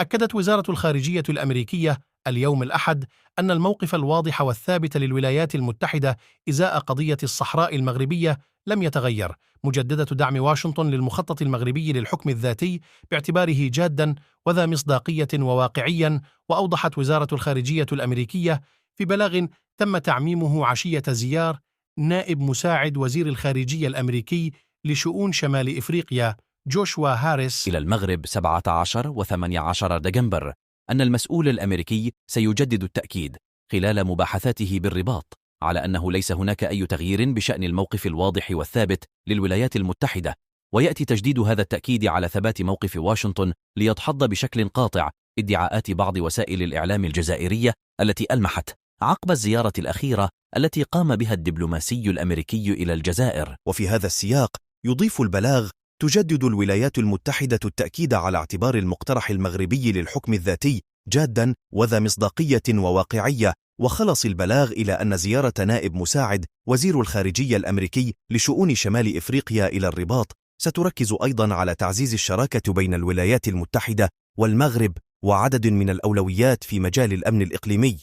أكدت وزارة الخارجية الأمريكية اليوم الأحد أن الموقف الواضح والثابت للولايات المتحدة إزاء قضية الصحراء المغربية لم يتغير، مجددة دعم واشنطن للمخطط المغربي للحكم الذاتي باعتباره جاداً وذا مصداقية وواقعياً. وأوضحت وزارة الخارجية الأمريكية في بلاغ تم تعميمه عشية زيار نائب مساعد وزير الخارجية الأمريكي لشؤون شمال إفريقيا جوشوا هاريس إلى المغرب 17 و18 دجنبر أن المسؤول الأمريكي سيجدد التأكيد خلال مباحثاته بالرباط على أنه ليس هناك أي تغيير بشأن الموقف الواضح والثابت للولايات المتحدة، ويأتي تجديد هذا التأكيد على ثبات موقف واشنطن ليدحض بشكل قاطع ادعاءات بعض وسائل الإعلام الجزائرية التي ألمحت عقب الزيارة الأخيرة التي قام بها الدبلوماسي الأمريكي إلى الجزائر. وفي هذا السياق يضيف البلاغ: تجدد الولايات المتحدة التأكيد على اعتبار المقترح المغربي للحكم الذاتي جاداً وذا مصداقية وواقعية. وخلص البلاغ إلى أن زيارة نائب مساعد وزير الخارجية الأمريكي لشؤون شمال إفريقيا إلى الرباط ستركز أيضاً على تعزيز الشراكة بين الولايات المتحدة والمغرب وعدد من الأولويات في مجال الأمن الإقليمي.